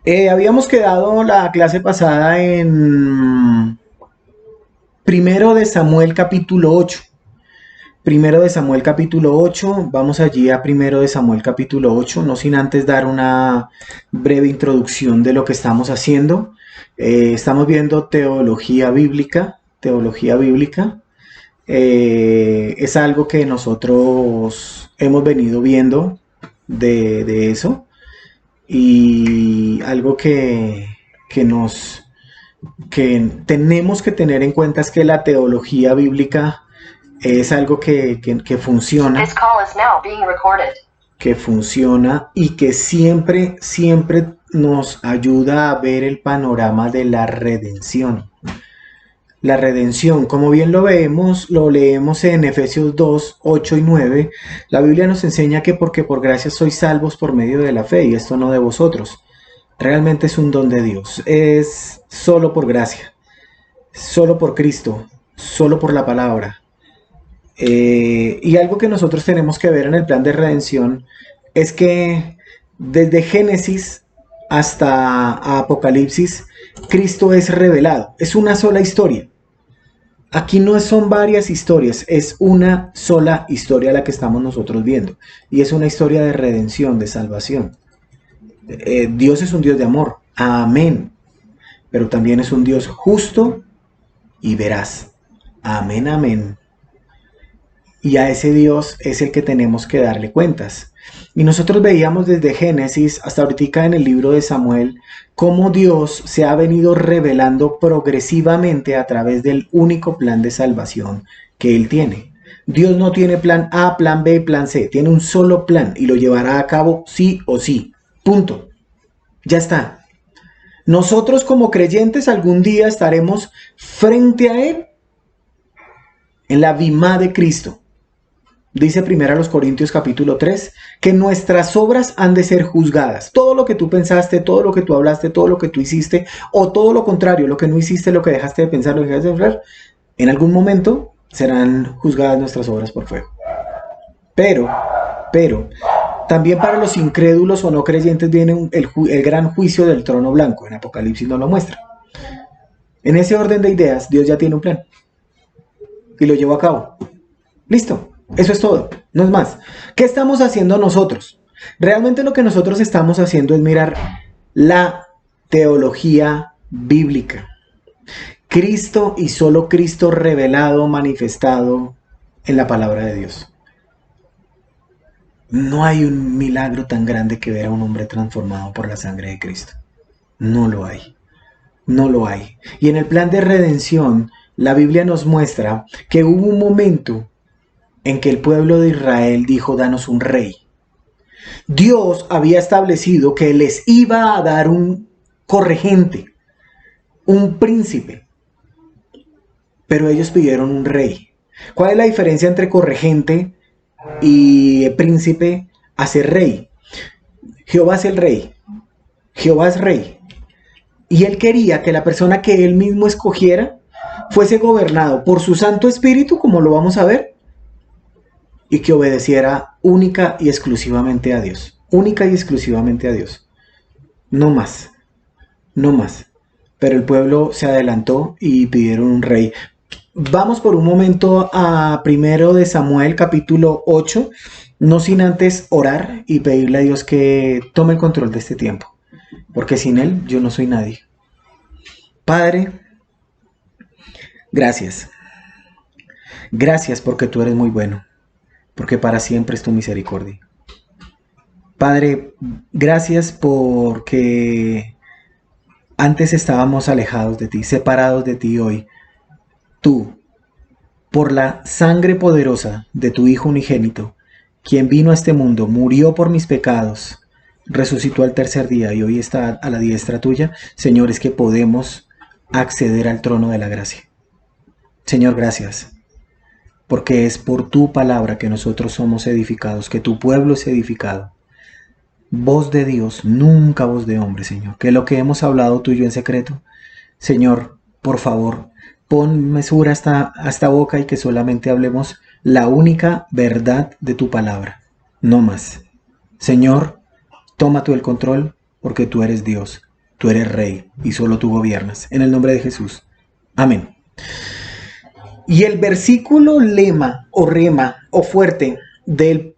Habíamos quedado la clase pasada en primero de Samuel capítulo 8. Primero de Samuel capítulo 8, vamos allí a primero de Samuel capítulo 8, no sin antes dar una breve introducción de lo que estamos haciendo. Estamos viendo teología bíblica, teología bíblica. Es algo que nosotros hemos venido viendo de eso y algo que tenemos que tener en cuenta es que la teología bíblica es algo que funciona, que funciona y que siempre, siempre nos ayuda a ver el panorama de la redención. La redención, como bien lo leemos en Efesios 2, 8 y 9, la Biblia nos enseña que porque por gracia sois salvos por medio de la fe, y esto no de vosotros. Realmente es un don de Dios, es solo por gracia, solo por Cristo, solo por la palabra. Y algo que nosotros tenemos que ver en el plan de redención es que desde Génesis hasta Apocalipsis, Cristo es revelado, es una sola historia. Aquí no son varias historias, es una sola historia la que estamos nosotros viendo. Y es una historia de redención, de salvación. Dios es un Dios de amor, amén. Pero también es un Dios justo y veraz. Amén, amén. Y a ese Dios es el que tenemos que darle cuentas. Y nosotros veíamos desde Génesis hasta ahorita en el libro de Samuel cómo Dios se ha venido revelando progresivamente a través del único plan de salvación que Él tiene. Dios no tiene plan A, plan B, plan C, tiene un solo plan y lo llevará a cabo sí o sí. Punto. Ya está. Nosotros como creyentes algún día estaremos frente a Él en la vimá de Cristo. Dice primero a los Corintios capítulo 3 que nuestras obras han de ser juzgadas. Todo lo que tú pensaste, todo lo que tú hablaste, todo lo que tú hiciste, o todo lo contrario, lo que no hiciste, lo que dejaste de pensar, lo que dejaste de hablar, en algún momento serán juzgadas nuestras obras por fuego. Pero, también para los incrédulos o no creyentes viene el gran juicio del trono blanco. En Apocalipsis nos lo muestra. En ese orden de ideas, Dios ya tiene un plan y lo llevó a cabo. Listo. Eso es todo, no es más. ¿Qué estamos haciendo nosotros? Realmente lo que nosotros estamos haciendo es mirar la teología bíblica. Cristo y solo Cristo revelado, manifestado en la palabra de Dios. No hay un milagro tan grande que ver a un hombre transformado por la sangre de Cristo. No lo hay. No lo hay. Y en el plan de redención, la Biblia nos muestra que hubo un momento en que el pueblo de Israel dijo, danos un rey. Dios había establecido que les iba a dar un corregente, un príncipe, pero ellos pidieron un rey. ¿Cuál es la diferencia entre corregente y príncipe a ser rey? Jehová es el rey, Jehová es rey, y él quería que la persona que él mismo escogiera fuese gobernado por su Santo Espíritu, como lo vamos a ver, y que obedeciera única y exclusivamente a Dios. Única y exclusivamente a Dios. No más. No más. Pero el pueblo se adelantó y pidieron un rey. Vamos por un momento a primero de Samuel capítulo 8, no sin antes orar y pedirle a Dios que tome el control de este tiempo, porque sin Él yo no soy nadie. Padre, gracias. Gracias porque tú eres muy bueno, porque para siempre es tu misericordia. Padre, gracias porque antes estábamos alejados de ti, separados de ti hoy. Tú, por la sangre poderosa de tu Hijo unigénito, quien vino a este mundo, murió por mis pecados, resucitó al tercer día y hoy está a la diestra tuya, Señor, es que podemos acceder al trono de la gracia. Señor, gracias, porque es por tu palabra que nosotros somos edificados, que tu pueblo es edificado. Voz de Dios, nunca voz de hombre, Señor. Que lo que hemos hablado tú y yo en secreto, Señor, por favor, pon mesura a esta boca y que solamente hablemos la única verdad de tu palabra. No más. Señor, toma tú el control porque tú eres Dios. tú eres rey y solo tú gobiernas. En el nombre de Jesús. Amén. Y el versículo lema o rema o fuerte del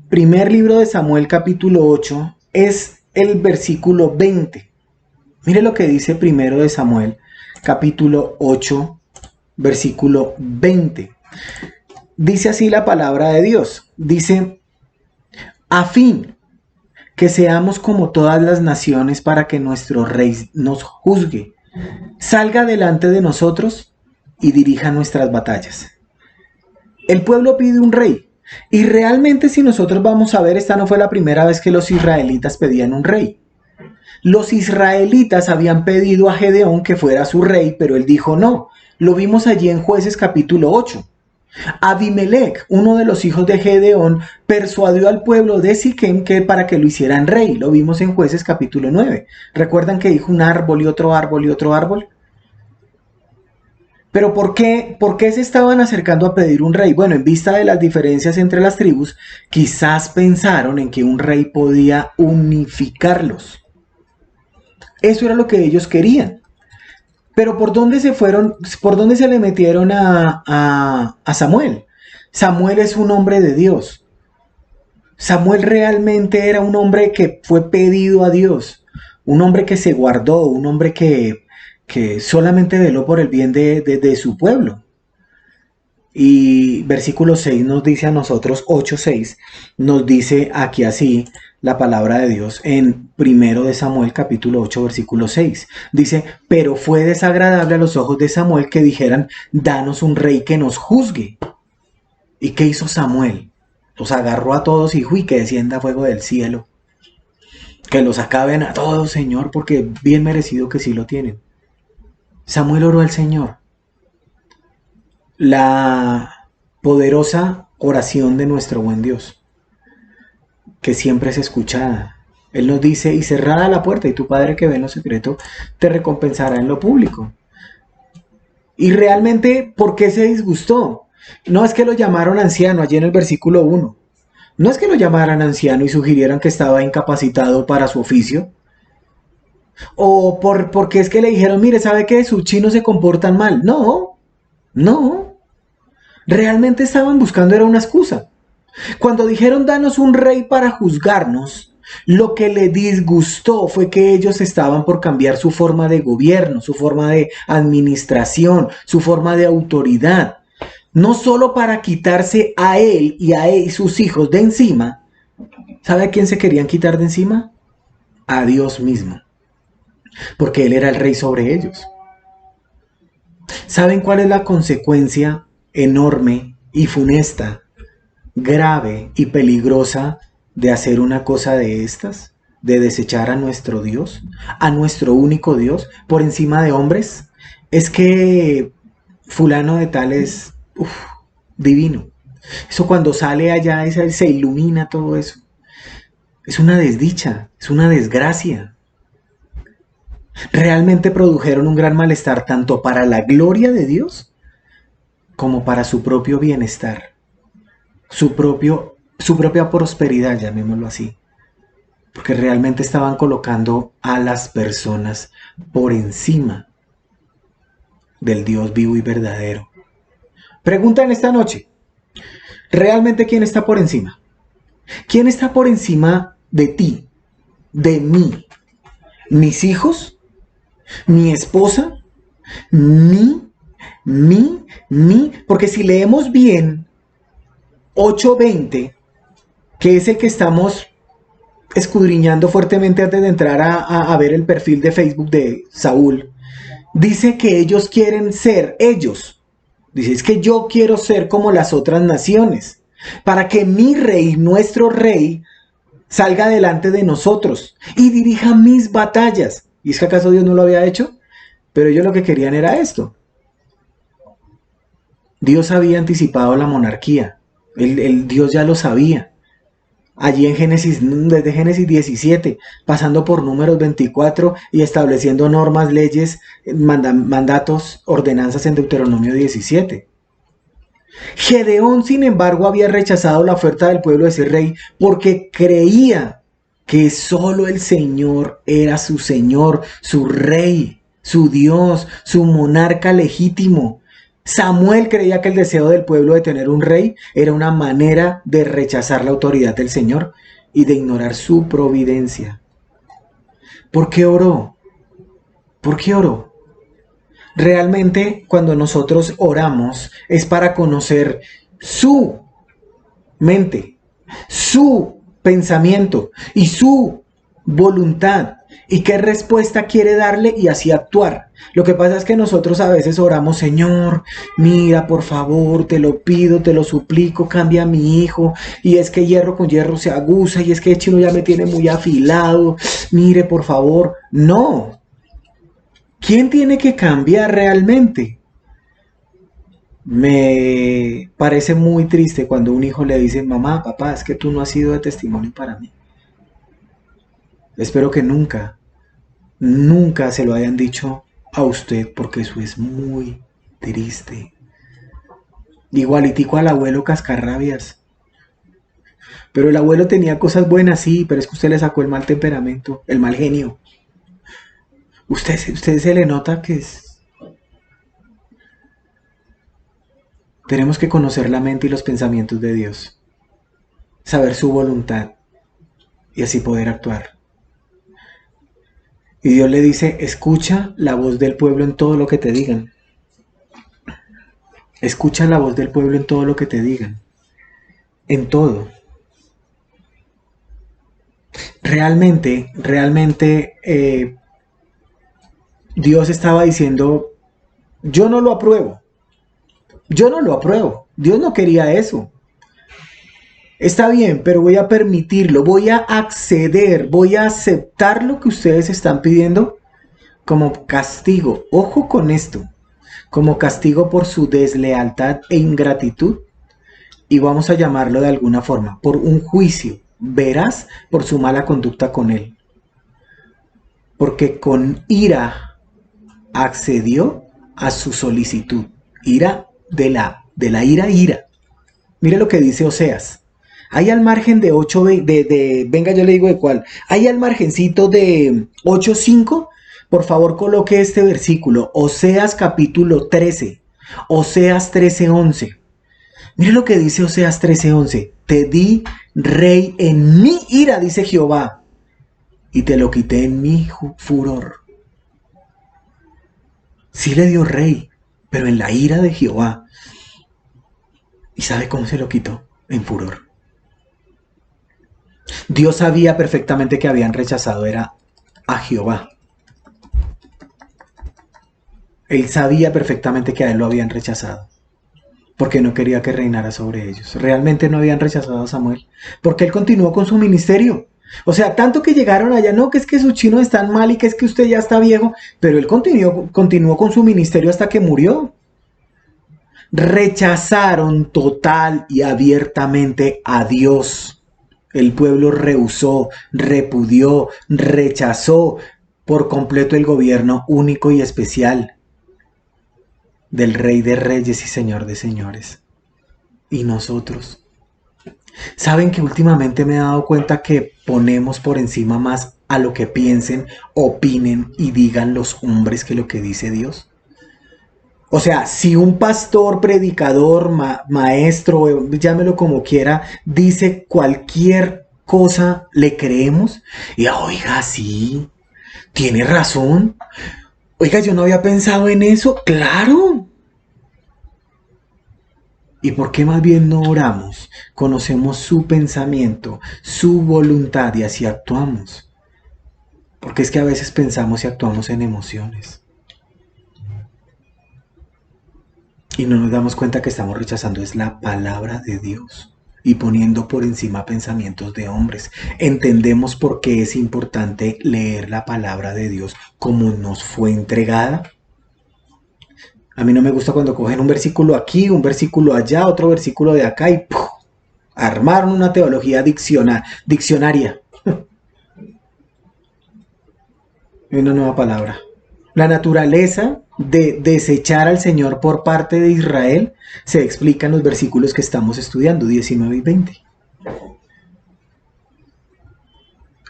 primer libro de Samuel capítulo 8 es el versículo 20. Mire lo que dice primero de Samuel capítulo 8 versículo 20. Dice así la palabra de Dios. Dice, a fin que seamos como todas las naciones para que nuestro rey nos juzgue, salga delante de nosotros y dirija nuestras batallas. El pueblo pide un rey. Y realmente, si nosotros vamos a ver, esta no fue la primera vez que los israelitas pedían un rey. Los israelitas habían pedido a Gedeón que fuera su rey, pero él dijo no. Lo vimos allí en Jueces capítulo 8. Abimelech, uno de los hijos de Gedeón, persuadió al pueblo de Siquem para que lo hicieran rey. Lo vimos en Jueces capítulo 9. ¿Recuerdan que dijo un árbol y otro árbol y otro árbol? Pero ¿por qué se estaban acercando a pedir un rey? Bueno, en vista de las diferencias entre las tribus, quizás pensaron en que un rey podía unificarlos. Eso era lo que ellos querían. Pero ¿por dónde se le metieron a Samuel? Samuel es un hombre de Dios. Samuel realmente era un hombre que fue pedido a Dios. Un hombre que se guardó, un hombre que solamente veló por el bien de su pueblo. Y versículo 6 nos dice a nosotros, 8:6, nos dice aquí así la palabra de Dios en 1 de Samuel capítulo 8 versículo 6. Dice, pero fue desagradable a los ojos de Samuel que dijeran, danos un rey que nos juzgue. ¿Y qué hizo Samuel? Los agarró a todos y que descienda fuego del cielo. Que los acaben a todos, Señor, porque bien merecido que sí lo tienen. Samuel oró al Señor. La poderosa oración de nuestro buen Dios, que siempre es escuchada. Él nos dice, y cerrada la puerta, y tu Padre que ve en lo secreto, te recompensará en lo público. Y realmente, ¿por qué se disgustó? No es que lo llamaron anciano, allí en el versículo 1. No es que lo llamaran anciano y sugirieran que estaba incapacitado para su oficio. O porque es que le dijeron, mire, ¿sabe qué? Sus chinos se comportan mal. No. Realmente estaban buscando era una excusa. Cuando dijeron, danos un rey para juzgarnos, lo que le disgustó fue que ellos estaban por cambiar su forma de gobierno, su forma de administración, su forma de autoridad. No solo para quitarse a él y sus hijos de encima. ¿Sabe a quién se querían quitar de encima? A Dios mismo. Porque él era el rey sobre ellos. ¿Saben cuál es la consecuencia enorme y funesta, grave y peligrosa de hacer una cosa de estas? De desechar a nuestro Dios, a nuestro único Dios, por encima de hombres. Es que fulano de tal es divino. Eso cuando sale allá se ilumina todo eso. Es una desdicha, es una desgracia. Realmente produjeron un gran malestar tanto para la gloria de Dios como para su propio bienestar, su propia prosperidad, llamémoslo así, porque realmente estaban colocando a las personas por encima del Dios vivo y verdadero. Pregunta en esta noche, ¿realmente quién está por encima? ¿Quién está por encima de ti, de mí? ¿Mis hijos? ¿Mi esposa? Porque si leemos bien 8:20, que es el que estamos escudriñando fuertemente antes de entrar a ver el perfil de Facebook de Saúl, dice que ellos quieren ser ellos. Dice, es que yo quiero ser como las otras naciones, para que mi rey, nuestro rey, salga delante de nosotros y dirija mis batallas. ¿Y es que acaso Dios no lo había hecho? Pero ellos lo que querían era esto. Dios había anticipado la monarquía. Dios ya lo sabía. Allí en Génesis, desde Génesis 17, pasando por Números 24 y estableciendo normas, leyes, mandatos, ordenanzas en Deuteronomio 17. Gedeón, sin embargo, había rechazado la oferta del pueblo de ser rey porque creía que solo el Señor era su Señor, su Rey, su Dios, su monarca legítimo. Samuel creía que el deseo del pueblo de tener un rey era una manera de rechazar la autoridad del Señor y de ignorar su providencia. ¿Por qué oró? ¿Por qué oró? Realmente cuando nosotros oramos es para conocer su mente, su pensamiento y su voluntad y qué respuesta quiere darle y así actuar. Lo que pasa es que nosotros a veces oramos, Señor, mira, por favor, te lo pido, te lo suplico, cambia a mi hijo, y es que hierro con hierro se aguza, y es que el chino ya me tiene muy afilado, mire, por favor. No. ¿Quién tiene que cambiar realmente? Me parece muy triste cuando un hijo le dice, mamá, papá, es que tú no has sido de testimonio para mí. Espero que nunca, nunca se lo hayan dicho a usted, porque eso es muy triste. Igualitico al abuelo cascarrabias. Pero el abuelo tenía cosas buenas, sí, pero es que usted le sacó el mal temperamento, el mal genio. Usted se le nota que es... Tenemos que conocer la mente y los pensamientos de Dios, saber su voluntad y así poder actuar. Y Dios le dice, escucha la voz del pueblo en todo lo que te digan. Escucha la voz del pueblo en todo lo que te digan. En todo. Realmente, Dios estaba diciendo, yo no lo apruebo. Yo no lo apruebo. Dios no quería eso. Está bien, pero voy a permitirlo, voy a acceder, voy a aceptar lo que ustedes están pidiendo como castigo. Ojo con esto, como castigo por su deslealtad e ingratitud, y vamos a llamarlo de alguna forma, por un juicio veraz por su mala conducta con él. Porque con ira accedió a su solicitud. Ira de la ira. Mire lo que dice Oseas. Ahí al margen de 8, venga, yo le digo de cuál. Ahí al margencito de 8:5, por favor coloque este versículo. Oseas capítulo 13. Oseas 13:11. Mire lo que dice Oseas 13:11. Te di rey en mi ira, dice Jehová, y te lo quité en mi furor. Sí le dio rey, pero en la ira de Jehová. ¿Y sabe cómo se lo quitó? En furor. Dios sabía perfectamente que habían rechazado era a Jehová. Él sabía perfectamente que a él lo habían rechazado, porque no quería que reinara sobre ellos. Realmente no habían rechazado a Samuel, porque él continuó con su ministerio. O sea, tanto que llegaron allá, no, que es que sus chinos están mal y que es que usted ya está viejo, pero él continuó con su ministerio hasta que murió. Rechazaron total y abiertamente a Dios. El pueblo rehusó, repudió, rechazó por completo el gobierno único y especial del Rey de Reyes y Señor de Señores. Y nosotros, ¿saben que últimamente me he dado cuenta que ponemos por encima más a lo que piensen, opinen y digan los hombres que lo que dice Dios? O sea, si un pastor, predicador, maestro, llámelo como quiera, dice cualquier cosa, le creemos. Y oiga, sí, tiene razón. Oiga, yo no había pensado en eso. ¡Claro! ¿Y por qué más bien no oramos? Conocemos su pensamiento, su voluntad y así actuamos. Porque es que a veces pensamos y actuamos en emociones. Y no nos damos cuenta que estamos rechazando es la palabra de Dios y poniendo por encima pensamientos de hombres. Entendemos por qué es importante leer la palabra de Dios como nos fue entregada. A mí no me gusta cuando cogen un versículo aquí, un versículo allá, otro versículo de acá y ¡puf! Armaron una teología diccionaria. Una nueva palabra. La naturaleza de desechar al Señor por parte de Israel se explica en los versículos que estamos estudiando, 19 y 20.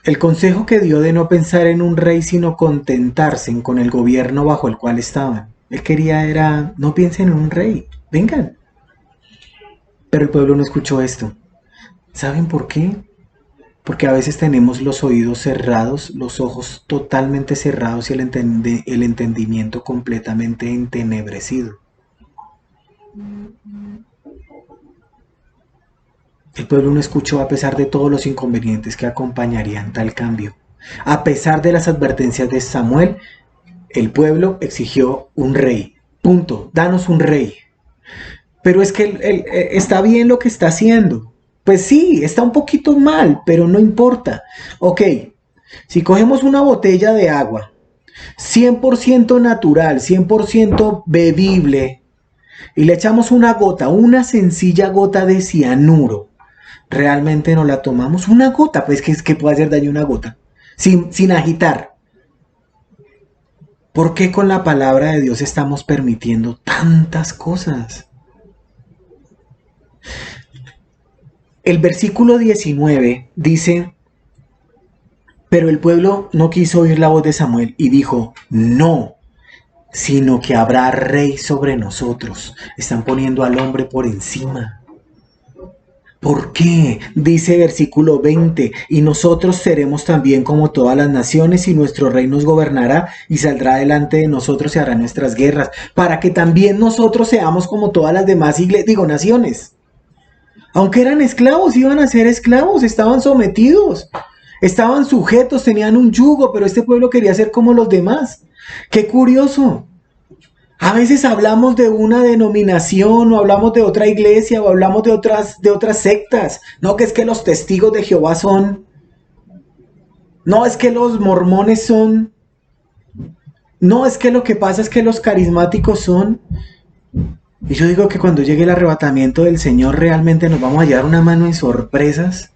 El consejo que dio de no pensar en un rey, sino contentarse con el gobierno bajo el cual estaban. Él quería era, no piensen en un rey, vengan. Pero el pueblo no escuchó esto. ¿Saben por qué? Porque a veces tenemos los oídos cerrados, los ojos totalmente cerrados y el entendimiento completamente entenebrecido. El pueblo no escuchó a pesar de todos los inconvenientes que acompañarían tal cambio. A pesar de las advertencias de Samuel, el pueblo exigió un rey. Punto. Danos un rey. Pero es que está bien lo que está haciendo. Pues sí, está un poquito mal, pero no importa. Ok, si cogemos una botella de agua, 100% natural, 100% bebible, y le echamos una sencilla gota de cianuro, realmente no la tomamos. Una gota, pues que puede hacer daño una gota, sin agitar. ¿Por qué con la palabra de Dios estamos permitiendo tantas cosas? El versículo 19 dice, pero el pueblo no quiso oír la voz de Samuel y dijo, no, sino que habrá rey sobre nosotros. Están poniendo al hombre por encima. ¿Por qué? Dice versículo 20, y nosotros seremos también como todas las naciones, y nuestro rey nos gobernará y saldrá delante de nosotros y hará nuestras guerras, para que también nosotros seamos como todas las demás naciones. Aunque eran esclavos, iban a ser esclavos, estaban sometidos, estaban sujetos, tenían un yugo, pero este pueblo quería ser como los demás. ¡Qué curioso! A veces hablamos de una denominación o hablamos de otra iglesia o hablamos de otras sectas. No, que es que los testigos de Jehová son. No, es que los mormones son. No, es que lo que pasa es que los carismáticos son. Y yo digo que cuando llegue el arrebatamiento del Señor realmente nos vamos a llevar una mano de sorpresas.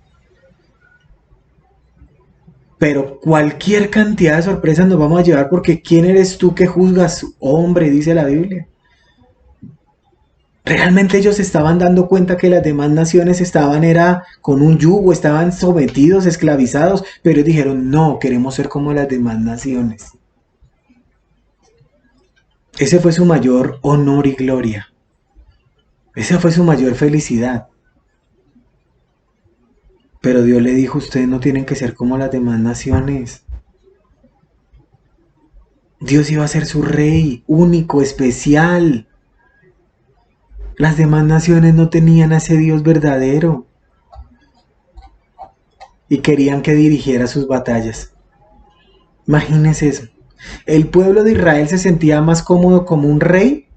Pero cualquier cantidad de sorpresas nos vamos a llevar porque ¿quién eres tú que juzgas? Hombre, dice la Biblia. Realmente ellos se estaban dando cuenta que las demás naciones estaban con un yugo, estaban sometidos, esclavizados, pero ellos dijeron, no, queremos ser como las demás naciones. Ese fue su mayor honor y gloria. Esa fue su mayor felicidad. Pero Dios le dijo, ustedes no tienen que ser como las demás naciones. Dios iba a ser su rey, único, especial. Las demás naciones no tenían a ese Dios verdadero. Y querían que dirigiera sus batallas. Imagínense eso. El pueblo de Israel se sentía más cómodo como un rey,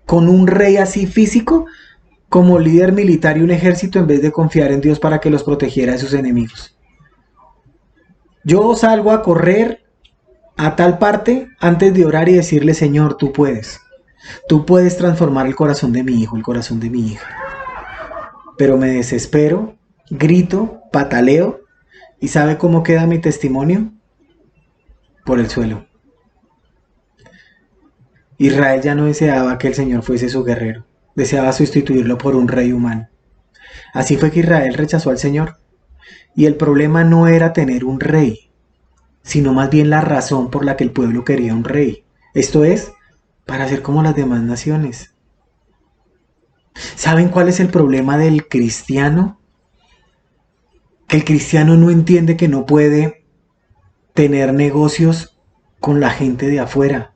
con un rey así físico, como líder militar y un ejército en vez de confiar en Dios para que los protegiera de sus enemigos. Yo salgo a correr a tal parte antes de orar y decirle, Señor, tú puedes. Tú puedes transformar el corazón de mi hijo, el corazón de mi hija. Pero me desespero, grito, pataleo, ¿y sabe cómo queda mi testimonio? Por el suelo. Israel ya no deseaba que el Señor fuese su guerrero. Deseaba sustituirlo por un rey humano. Así fue que Israel rechazó al Señor. Y el problema no era tener un rey, sino más bien la razón por la que el pueblo quería un rey. Esto es, para ser como las demás naciones. ¿Saben cuál es el problema del cristiano? Que el cristiano no entiende que no puede tener negocios con la gente de afuera.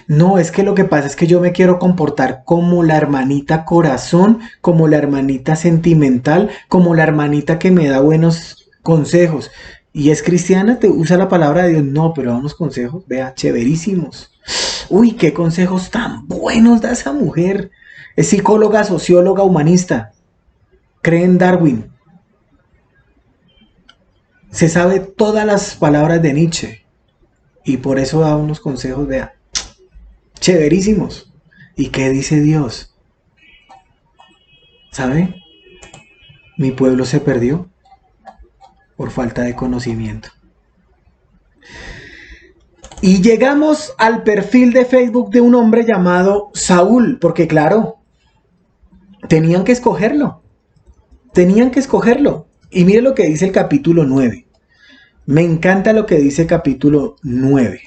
No, es que lo que pasa es que yo me quiero comportar como la hermanita corazón, como la hermanita sentimental, como la hermanita que me da buenos consejos. Y es cristiana, te usa la palabra de Dios. No, pero da unos consejos, vea, chéverísimos. Uy, qué consejos tan buenos da esa mujer. Es psicóloga, socióloga, humanista. Cree en Darwin. Se sabe todas las palabras de Nietzsche. Y por eso da unos consejos, vea, chéverísimos. ¿Y qué dice Dios? ¿Sabe? Mi pueblo se perdió por falta de conocimiento. Y llegamos al perfil de Facebook de un hombre llamado Saúl, porque claro, tenían que escogerlo. Tenían que escogerlo. Y mire lo que dice el capítulo 9. Me encanta lo que dice capítulo 9.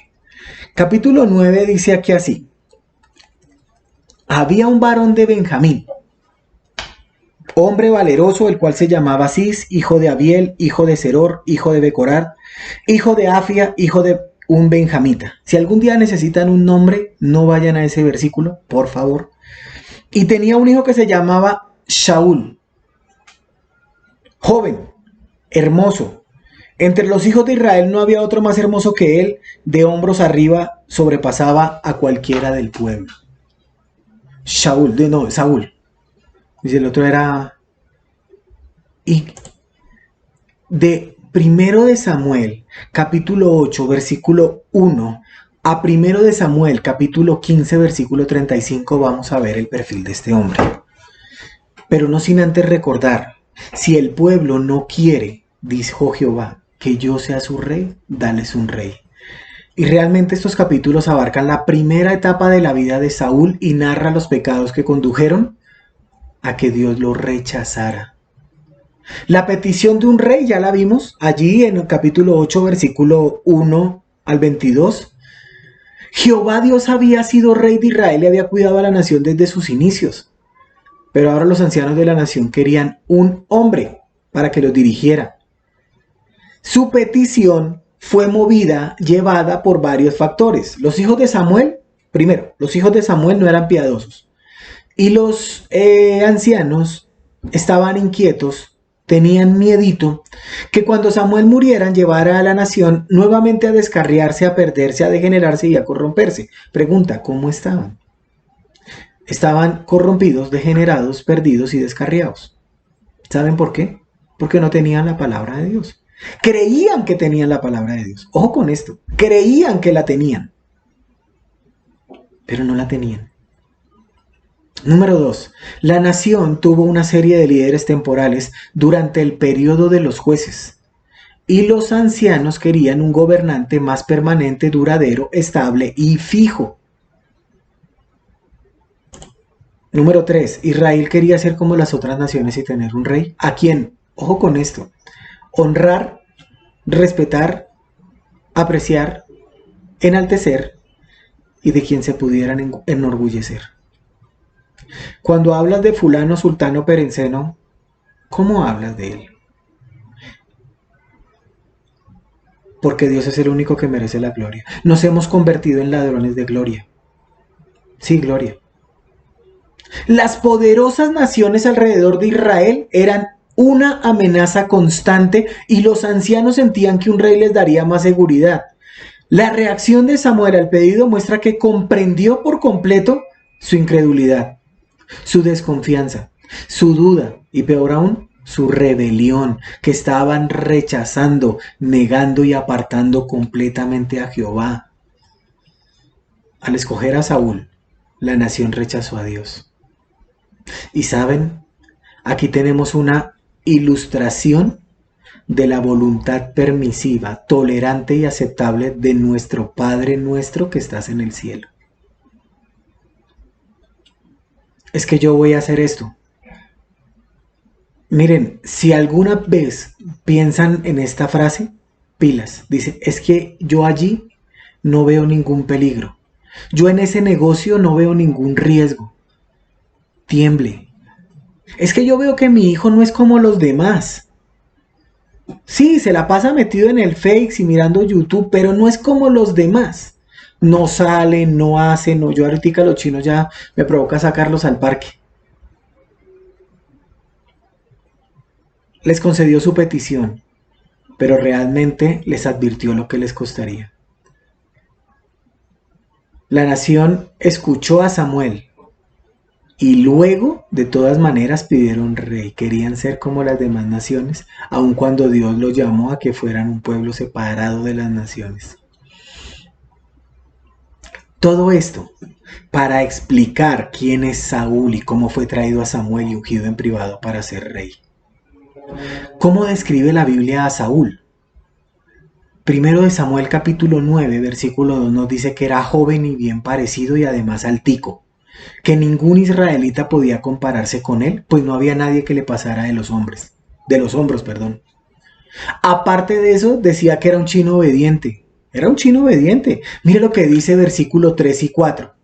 Capítulo 9 dice aquí así. Había un varón de Benjamín, hombre valeroso, el cual se llamaba Cis, hijo de Abiel, hijo de Seror, hijo de Becorar, hijo de Afia, hijo de un benjamita. Si algún día necesitan un nombre, no vayan a ese versículo, por favor. Y tenía un hijo que se llamaba Shaul, joven, hermoso. Entre los hijos de Israel no había otro más hermoso que él, de hombros arriba sobrepasaba a cualquiera del pueblo. Saúl. Dice el otro era... Y de primero de Samuel, capítulo 8, versículo 1, a primero de Samuel, capítulo 15, versículo 35, vamos a ver el perfil de este hombre. Pero no sin antes recordar, si el pueblo no quiere, dijo Jehová, que yo sea su rey, dales un rey. Y realmente estos capítulos abarcan la primera etapa de la vida de Saúl y narra los pecados que condujeron a que Dios lo rechazara. La petición de un rey ya la vimos allí en el capítulo 8, versículo 1 al 22. Jehová Dios había sido rey de Israel y había cuidado a la nación desde sus inicios. Pero ahora los ancianos de la nación querían un hombre para que los dirigiera. Su petición fue llevada por varios factores. Los hijos de Samuel, primero, los hijos de Samuel no eran piadosos. Y los ancianos estaban inquietos, tenían miedito, que cuando Samuel muriera llevara a la nación nuevamente a descarriarse, a perderse, a degenerarse y a corromperse. Pregunta, ¿cómo estaban? Estaban corrompidos, degenerados, perdidos y descarriados. ¿Saben por qué? Porque no tenían la palabra de Dios. Creían que tenían la palabra de Dios. Ojo con esto. Creían que la tenían, pero no la tenían. Número 2. La nación tuvo una serie de líderes temporales durante el periodo de los jueces. Y los ancianos querían un gobernante más permanente, duradero, estable y fijo. Número 3. Israel quería ser como las otras naciones y tener un rey. ¿A quién? Ojo con esto. Honrar, respetar, apreciar, enaltecer y de quien se pudieran enorgullecer. Cuando hablas de fulano, sultano, perenceno, ¿cómo hablas de él? Porque Dios es el único que merece la gloria. Nos hemos convertido en ladrones de gloria. Sí, gloria. Las poderosas naciones alrededor de Israel eran una amenaza constante y los ancianos sentían que un rey les daría más seguridad. La reacción de Samuel al pedido muestra que comprendió por completo su incredulidad, su desconfianza, su duda y peor aún, su rebelión, que estaban rechazando, negando y apartando completamente a Jehová. Al escoger a Saúl, la nación rechazó a Dios. Y saben, aquí tenemos una ilustración de la voluntad permisiva, tolerante y aceptable de nuestro Padre nuestro que estás en el cielo. Es que yo voy a hacer esto. Miren, si alguna vez piensan en esta frase, pilas. Dice, es que yo allí no veo ningún peligro. Yo en ese negocio no veo ningún riesgo. Tiemble. Es que yo veo que mi hijo no es como los demás. Sí, se la pasa metido en el Face y mirando YouTube, pero no es como los demás. No sale, no hace, no. Yo ahorita los chinos ya me provoca sacarlos al parque. Les concedió su petición, pero realmente les advirtió lo que les costaría. La nación escuchó a Samuel y luego, de todas maneras, pidieron rey. Querían ser como las demás naciones, aun cuando Dios los llamó a que fueran un pueblo separado de las naciones. Todo esto para explicar quién es Saúl y cómo fue traído a Samuel y ungido en privado para ser rey. ¿Cómo describe la Biblia a Saúl? Primero de Samuel capítulo 9, versículo 2 nos dice que era joven y bien parecido y además altico, que ningún israelita podía compararse con él, pues no había nadie que le pasara de los hombres. de los hombros, perdón. Aparte de eso, decía que era un chino obediente. Era un chino obediente. Mire lo que dice versículo 3 y 4.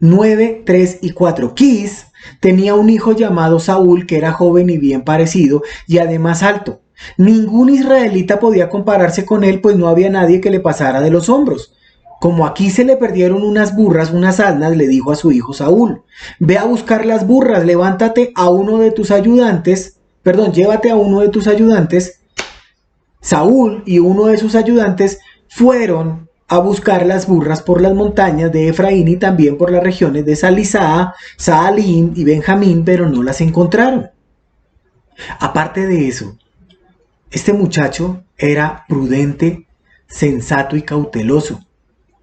9, 3 y 4. Quis tenía un hijo llamado Saúl, que era joven y bien parecido, y además alto. Ningún israelita podía compararse con él, pues no había nadie que le pasara de los hombros. Como aquí se le perdieron unas burras, unas asnas, le dijo a su hijo Saúl: ve a buscar las burras, llévate a uno de tus ayudantes. Saúl y uno de sus ayudantes fueron a buscar las burras por las montañas de Efraín y también por las regiones de Salisá, Saalim y Benjamín, pero no las encontraron. Aparte de eso, este muchacho era prudente, sensato y cauteloso.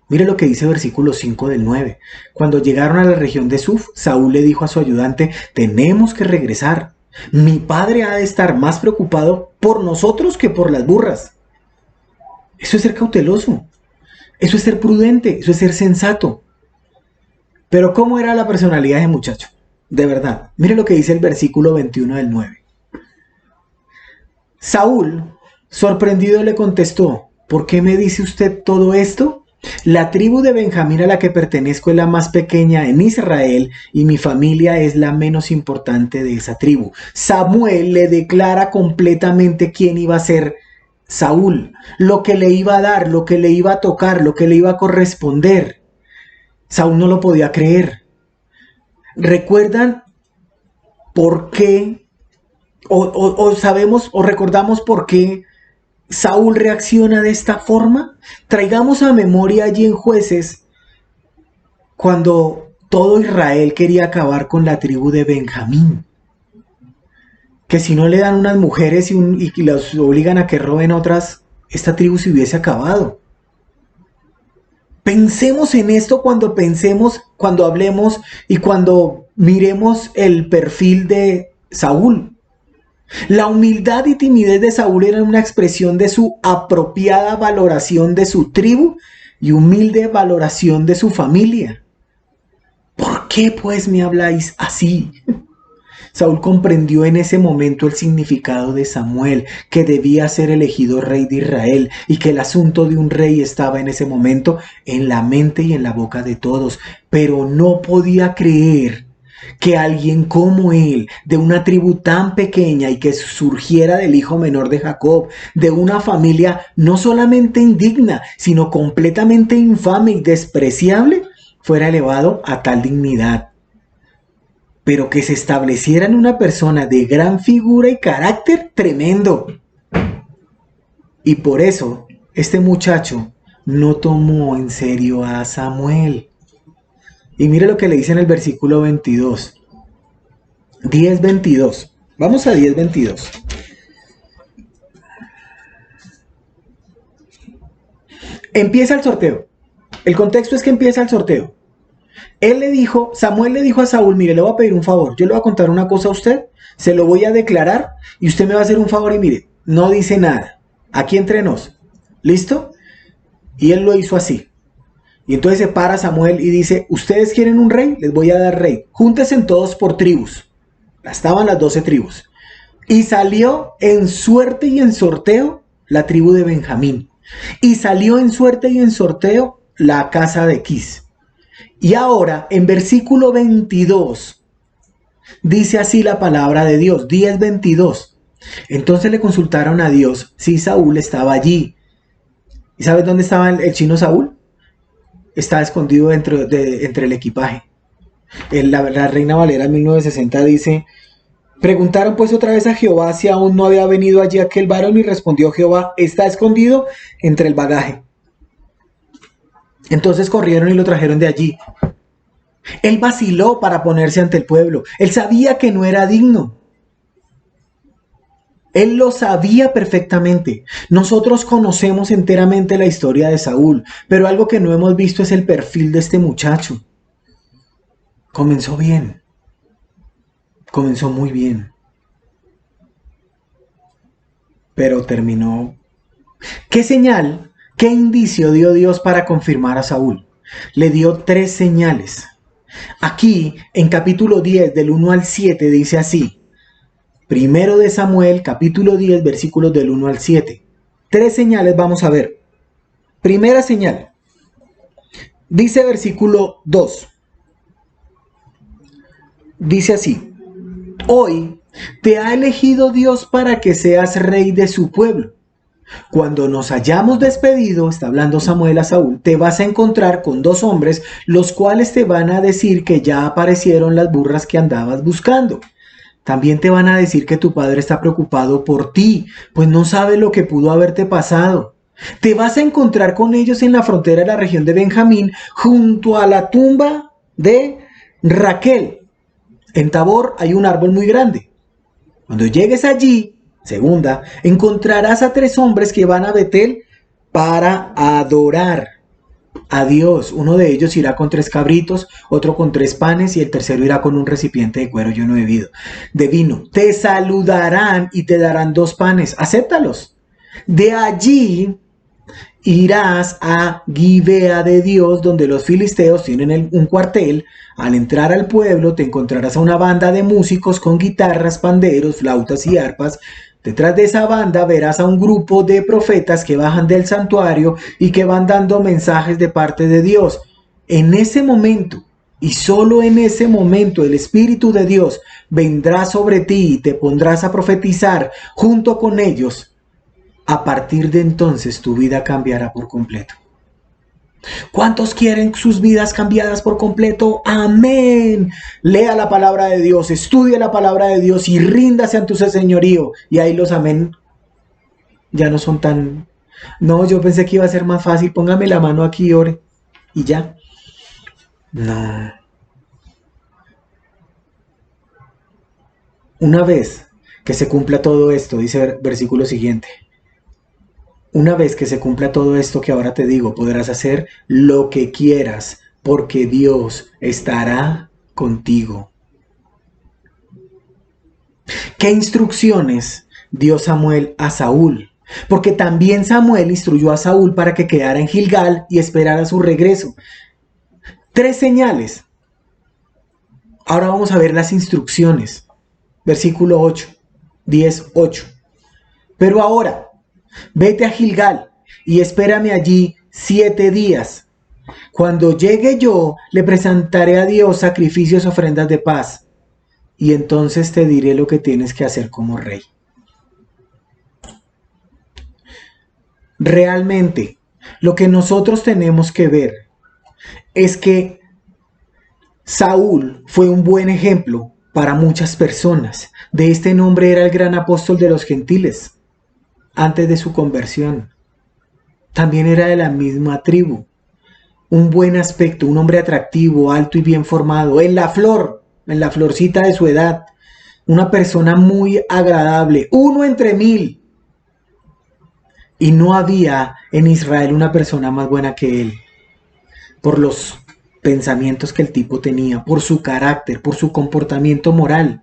Mire lo que dice versículo 5 del 9. Cuando llegaron a la región de Suf, Saúl le dijo a su ayudante: tenemos que regresar. Mi padre ha de estar más preocupado por nosotros que por las burras. Eso es ser cauteloso. Eso es ser prudente. Eso es ser sensato. Pero ¿cómo era la personalidad de ese muchacho? De verdad. Mire lo que dice el versículo 21 del 9. Saúl, sorprendido, le contestó: ¿por qué me dice usted todo esto? La tribu de Benjamín a la que pertenezco es la más pequeña en Israel y mi familia es la menos importante de esa tribu. Samuel le declara completamente quién iba a ser Saúl, lo que le iba a dar, lo que le iba a tocar, lo que le iba a corresponder. Saúl no lo podía creer. ¿Recuerdan por qué? O sabemos o recordamos por qué Saúl reacciona de esta forma. Traigamos a memoria allí en Jueces, cuando todo Israel quería acabar con la tribu de Benjamín, que si no le dan unas mujeres y las obligan a que roben otras, esta tribu se hubiese acabado. Pensemos en esto cuando hablemos y cuando miremos el perfil de Saúl. La humildad y timidez de Saúl eran una expresión de su apropiada valoración de su tribu y humilde valoración de su familia. ¿Por qué pues me habláis así? Saúl comprendió en ese momento el significado de Samuel, que debía ser elegido rey de Israel y que el asunto de un rey estaba en ese momento en la mente y en la boca de todos, pero no podía creer que alguien como él, de una tribu tan pequeña y que surgiera del hijo menor de Jacob, de una familia no solamente indigna, sino completamente infame y despreciable, fuera elevado a tal dignidad. Pero que se estableciera en una persona de gran figura y carácter tremendo. Y por eso, este muchacho no tomó en serio a Samuel. Y mire lo que le dice en el versículo 22. 10:22. Vamos a 10:22. Empieza el sorteo. El contexto es que empieza el sorteo. Samuel le dijo a Saúl: mire, le voy a pedir un favor. Yo le voy a contar una cosa a usted, se lo voy a declarar y usted me va a hacer un favor y mire, no dice nada. Aquí entre nos. ¿Listo? Y él lo hizo así. Y entonces se para Samuel y dice: ¿ustedes quieren un rey? Les voy a dar rey. Júntense todos por tribus. Estaban las 12 tribus. Y salió en suerte y en sorteo la tribu de Benjamín. Y salió en suerte y en sorteo la casa de Quis. Y ahora, en versículo 22, dice así la palabra de Dios, 10:22. Entonces le consultaron a Dios si Saúl estaba allí. ¿Y sabes dónde estaba el chino Saúl? Estaba escondido entre el equipaje. La Reina Valera 1960 dice: preguntaron pues otra vez a Jehová si aún no había venido allí aquel varón, y respondió Jehová: está escondido entre el bagaje. Entonces corrieron y lo trajeron de allí. Él vaciló para ponerse ante el pueblo. Él sabía que no era digno. Él lo sabía perfectamente. Nosotros conocemos enteramente la historia de Saúl, pero algo que no hemos visto es el perfil de este muchacho. Comenzó bien. Comenzó muy bien. Pero terminó. ¿Qué señal, qué indicio dio Dios para confirmar a Saúl? Le dio 3 señales. Aquí, en capítulo 10, del 1 al 7, dice así: Primero de Samuel, capítulo 10, versículos del 1 al 7. 3 señales vamos a ver. Primera señal. Dice versículo 2. Dice así: hoy te ha elegido Dios para que seas rey de su pueblo. Cuando nos hayamos despedido, está hablando Samuel a Saúl, te vas a encontrar con 2 hombres, los cuales te van a decir que ya aparecieron las burras que andabas buscando. También te van a decir que tu padre está preocupado por ti, pues no sabe lo que pudo haberte pasado. Te vas a encontrar con ellos en la frontera de la región de Benjamín, junto a la tumba de Raquel. En Tabor hay un árbol muy grande. Cuando llegues allí, segunda, encontrarás a 3 hombres que van a Betel para adorar a Dios. Uno de ellos irá con 3 cabritos, otro con 3 panes y el tercero irá con un recipiente de cuero lleno de vino. Te saludarán y te darán 2 panes. Acéptalos. De allí irás a Gibea de Dios, donde los filisteos tienen un cuartel. Al entrar al pueblo te encontrarás a una banda de músicos con guitarras, panderos, flautas y arpas. Detrás de esa banda verás a un grupo de profetas que bajan del santuario y que van dando mensajes de parte de Dios. En ese momento, y solo en ese momento, el Espíritu de Dios vendrá sobre ti y te pondrás a profetizar junto con ellos. A partir de entonces tu vida cambiará por completo. ¿Cuántos quieren sus vidas cambiadas por completo? Amén. Lea la palabra de Dios, estudie la palabra de Dios y ríndase ante su señorío. Y ahí los amén ya no son tan... No, yo pensé que iba a ser más fácil. Póngame la mano aquí y ore. Y ya. No. Una vez que se cumpla todo esto, dice el versículo siguiente. Una vez que se cumpla todo esto que ahora te digo, podrás hacer lo que quieras, porque Dios estará contigo. ¿Qué instrucciones dio Samuel a Saúl? Porque también Samuel instruyó a Saúl para que quedara en Gilgal y esperara su regreso. 3 señales. Ahora vamos a ver las instrucciones. Versículo 8, 10, 8. Pero ahora, vete a Gilgal y espérame allí 7 días. Cuando llegue yo, le presentaré a Dios sacrificios, ofrendas de paz. Y entonces te diré lo que tienes que hacer como rey. Realmente, lo que nosotros tenemos que ver es que Saúl fue un buen ejemplo para muchas personas. De este nombre era el gran apóstol de los gentiles. Antes de su conversión, también era de la misma tribu. Un buen aspecto, un hombre atractivo, alto y bien formado, en la florcita de su edad, una persona muy agradable, 1 entre 1000. Y no había en Israel una persona más buena que él, por los pensamientos que el tipo tenía, por su carácter, por su comportamiento moral,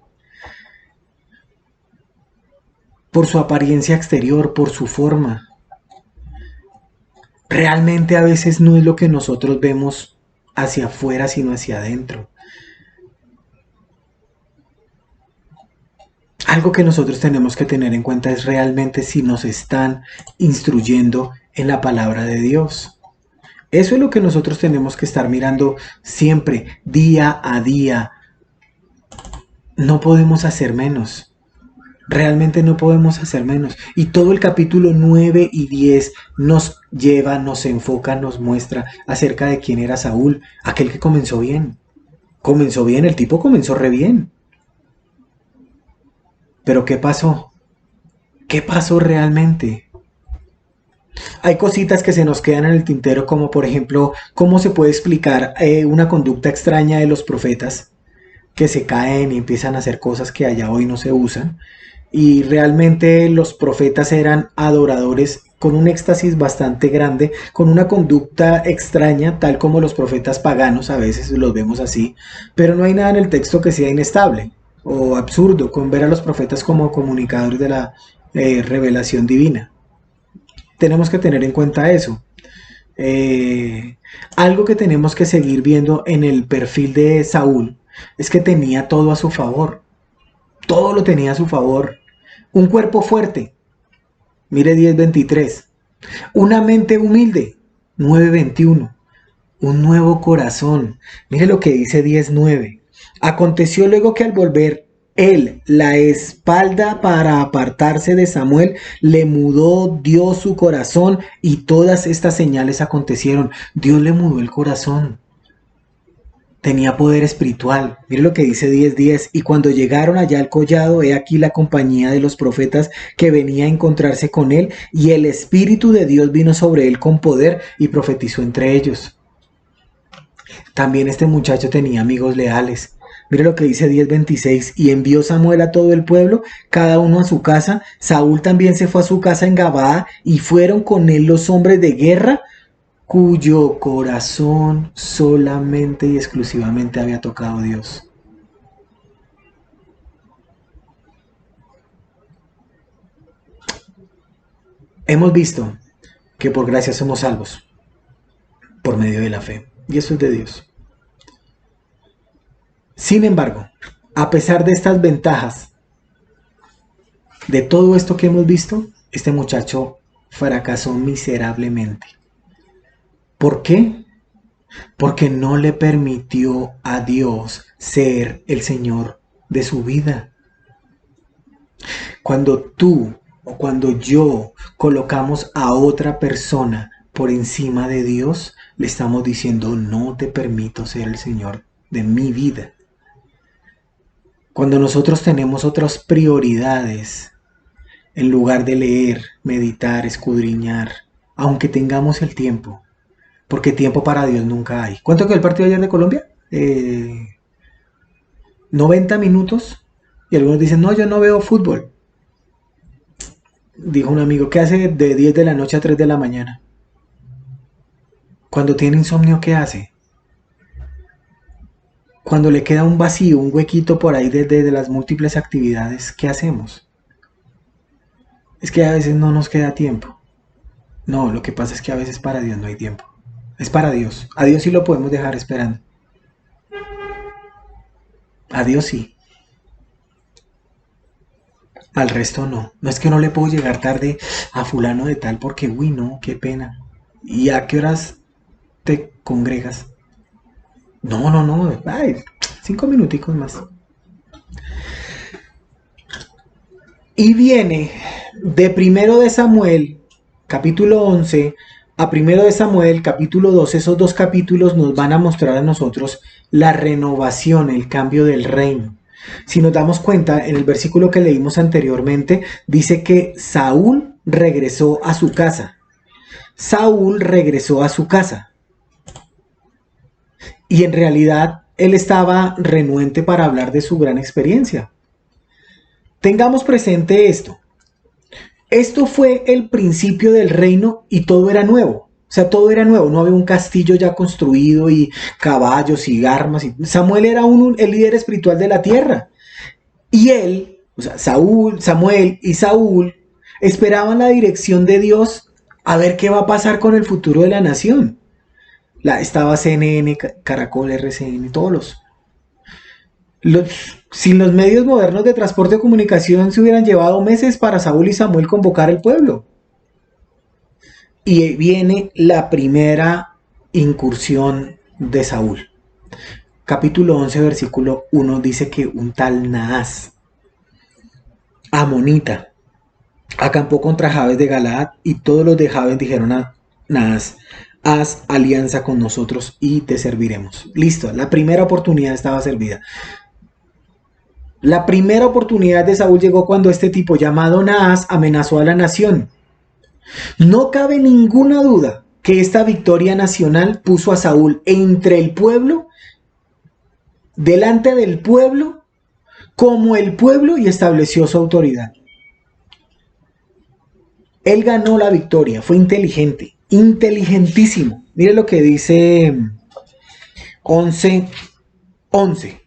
por su apariencia exterior, por su forma. Realmente a veces no es lo que nosotros vemos hacia afuera, sino hacia adentro. Algo que nosotros tenemos que tener en cuenta es realmente si nos están instruyendo en la palabra de Dios. Eso es lo que nosotros tenemos que estar mirando siempre, día a día. No podemos hacer menos. Realmente no podemos hacer menos. Y todo el capítulo 9 y 10 nos lleva, nos enfoca, nos muestra acerca de quién era Saúl, aquel que comenzó bien. Comenzó bien, el tipo comenzó re bien. Pero ¿qué pasó? ¿Qué pasó realmente? Hay cositas que se nos quedan en el tintero, como por ejemplo, ¿cómo se puede explicar una conducta extraña de los profetas que se caen y empiezan a hacer cosas que allá hoy no se usan? Y realmente los profetas eran adoradores con un éxtasis bastante grande, con una conducta extraña, tal como los profetas paganos, a veces los vemos así, pero no hay nada en el texto que sea inestable o absurdo con ver a los profetas como comunicadores de la revelación divina. Tenemos que tener en cuenta eso. Algo que tenemos que seguir viendo en el perfil de Saúl es que tenía todo a su favor. todo lo tenía a su favor. Un cuerpo fuerte, mire 10:23. Una mente humilde, 9:21. Un nuevo corazón, mire lo que dice 10:9. Aconteció luego que al volver él la espalda para apartarse de Samuel, le mudó Dios su corazón y todas estas señales acontecieron. Dios le mudó el corazón. Tenía poder espiritual. Mire lo que dice 10:10. Y cuando llegaron allá al collado, he aquí la compañía de los profetas que venía a encontrarse con él, y el Espíritu de Dios vino sobre él con poder y profetizó entre ellos. También este muchacho tenía amigos leales. Mire lo que dice 10:26. Y envió Samuel a todo el pueblo, cada uno a su casa. Saúl también se fue a su casa en Gabaa, y fueron con él los hombres de guerra, cuyo corazón solamente y exclusivamente había tocado Dios. Hemos visto que por gracia somos salvos, por medio de la fe, y eso es de Dios. Sin embargo, a pesar de estas ventajas, de todo esto que hemos visto, este muchacho fracasó miserablemente. ¿Por qué? Porque no le permitió a Dios ser el Señor de su vida. Cuando tú o cuando yo colocamos a otra persona por encima de Dios, le estamos diciendo: no te permito ser el Señor de mi vida. Cuando nosotros tenemos otras prioridades, en lugar de leer, meditar, escudriñar, aunque tengamos el tiempo, porque tiempo para Dios nunca hay. ¿Cuánto quedó el partido ayer de Colombia? 90 minutos. Y algunos dicen: no, yo no veo fútbol. Dijo un amigo: ¿qué hace de 10 de la noche a 3 de la mañana? Cuando tiene insomnio, ¿qué hace? Cuando le queda un vacío, un huequito por ahí de las múltiples actividades, ¿qué hacemos? Es que a veces no nos queda tiempo. No, lo que pasa es que a veces para Dios no hay tiempo. Es para Dios. A Dios sí lo podemos dejar esperando. A Dios sí. Al resto no. No es que no le puedo llegar tarde a fulano de tal porque, uy, no, qué pena. ¿Y a qué horas te congregas? No. Ay, 5 minuticos más. Y viene de 1 de Samuel, capítulo 11, a 1 de Samuel, capítulo 12. Esos dos capítulos nos van a mostrar a nosotros la renovación, el cambio del reino. Si nos damos cuenta, en el versículo que leímos anteriormente, dice que Saúl regresó a su casa. Saúl regresó a su casa. Y en realidad él estaba renuente para hablar de su gran experiencia. Tengamos presente esto. Esto fue el principio del reino y todo era nuevo. O sea, todo era nuevo. No había un castillo ya construido y caballos y armas. Samuel era el líder espiritual de la tierra. Y él, o sea, Samuel y Saúl esperaban la dirección de Dios a ver qué va a pasar con el futuro de la nación. Estaba CNN, Caracol, RCN, todos sin los medios modernos de transporte y comunicación se hubieran llevado meses para Saúl y Samuel convocar al pueblo. Y viene la primera incursión de Saúl. Capítulo 11, versículo 1 dice que un tal Naas, amonita, acampó contra Jabes de Galaad, y todos los de Jabes dijeron a Naas: haz alianza con nosotros y te serviremos. Listo, la primera oportunidad estaba servida. La primera oportunidad de Saúl llegó cuando este tipo llamado Naas amenazó a la nación. No cabe ninguna duda que esta victoria nacional puso a Saúl entre el pueblo, delante del pueblo, como el pueblo, y estableció su autoridad. Él ganó la victoria, fue inteligente, inteligentísimo. Mire lo que dice 11:11.